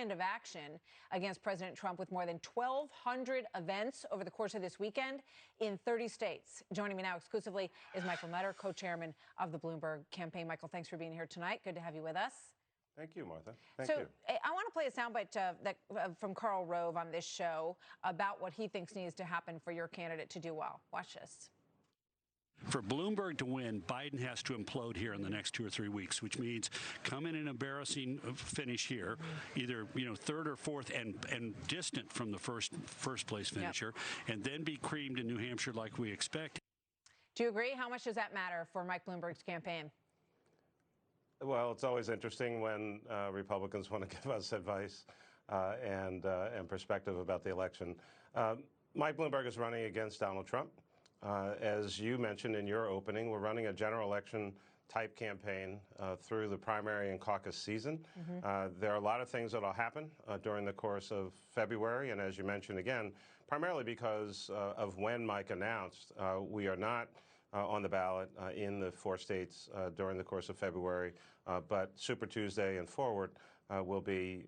weekend of action against President Trump with more than 1,200 events over the course of this weekend in 30 states. Joining me now exclusively is Michael Nutter, co-chairman of the Bloomberg campaign. Michael, thanks for being here tonight. Good to have you with us. Thank you, Martha. Thank you. I want to play a soundbite from Karl Rove on this show about what he thinks needs to happen for your candidate to do well. Watch this. For Bloomberg to win, Biden has to implode here in the next 2 or 3 weeks, which means come in an embarrassing finish here, either third or fourth and distant from the first place finisher, and then be creamed in New Hampshire like we expect. Do you agree? How much does that matter for Mike Bloomberg's campaign? Well, it's always interesting when Republicans want to give us advice and perspective about the election. Mike Bloomberg is running against Donald Trump. As you mentioned in your opening, we're running a general election type campaign through the primary and caucus season. There are a lot of things that will happen during the course of February. And as you mentioned again, primarily because of when Mike announced, we are not on the ballot in the 4 states during the course of February, but Super Tuesday and forward will be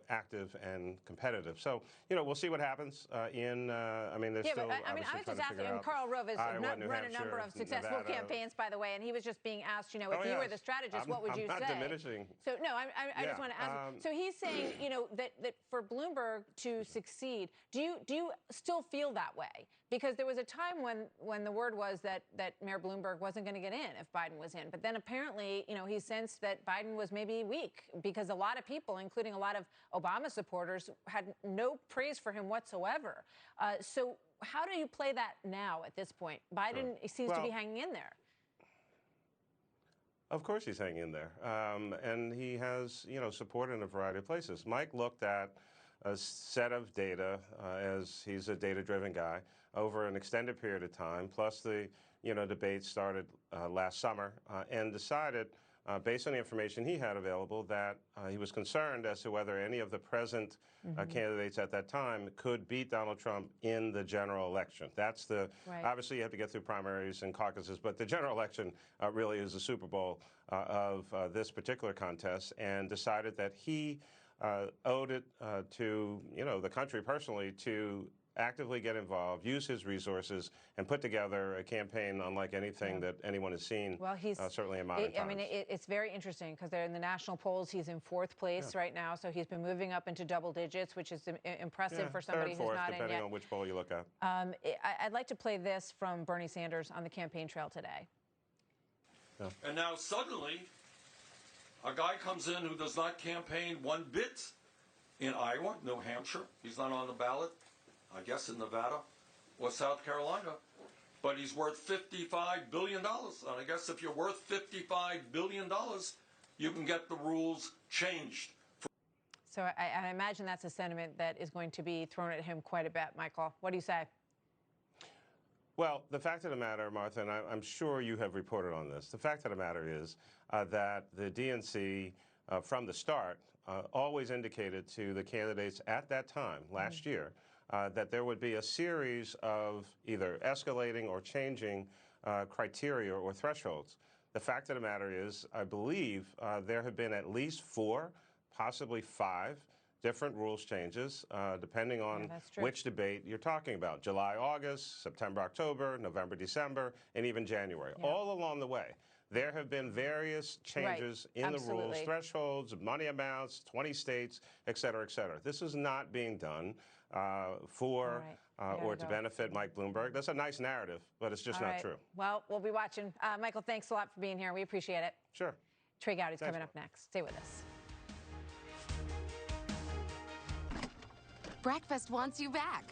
active and competitive. So we'll see what happens there's still. I was just asking. And Karl Rove has run a number of successful campaigns, by the way, and he was just being asked, if you were the strategist, what would you say? I'm not diminishing. So no, I just want to ask. So he's saying, that for Bloomberg to succeed, do you still feel that way? Because there was a time when the word was that Mayor Bloomberg wasn't going to get in if Biden was in, but then apparently, he sensed that Biden was maybe weak because a lot of people, including a lot of Obama supporters, had no praise for him whatsoever. So how do you play that now at this point? Biden seems to be hanging in there. Of course he's hanging in there. And he has, support in a variety of places. Mike looked at a set of data, as he's a data-driven guy, over an extended period of time, plus the, debate started last summer, and decided, based on the information he had available, that he was concerned as to whether any of the present candidates at that time could beat Donald Trump in the general election. That's obviously you have to get through primaries and caucuses, but the general election really is the Super Bowl of this particular contest, and decided that he owed it to, the country personally to actively get involved, use his resources, and put together a campaign unlike anything that anyone has seen, certainly in modern times. It's very interesting because they're in the national polls. He's in 4th place right now, so he's been moving up into double digits, which is impressive for somebody third, who's not in yet. depending on which poll you look at. I'd like to play this from Bernie Sanders on the campaign trail today. And now suddenly, a guy comes in who does not campaign one bit in Iowa, New Hampshire. He's not on the ballot, I guess, in Nevada or South Carolina. But he's worth $55 billion. And I guess if you're worth $55 billion, you can get the rules changed. So I imagine that's a sentiment that is going to be thrown at him quite a bit, Michael. What do you say? Well, the fact of the matter, Martha, and I'm sure you have reported on this, the fact of the matter is that the DNC, from the start, always indicated to the candidates at that time, last year, that there would be a series of either escalating or changing criteria or thresholds. The fact of the matter is, I believe there have been at least 4, possibly 5, different rules changes, depending on which debate you're talking about. July, August, September, October, November, December, and even January. All along the way, there have been various changes in the rules, thresholds, money amounts, 20 states, et cetera, et cetera. This is not being done or to benefit Mike Bloomberg. That's a nice narrative, but it's just not true. Well, we'll be watching. Michael, thanks a lot for being here. We appreciate it. Sure. Trey Gowdy's coming up next. Stay with us. Breakfast wants you back.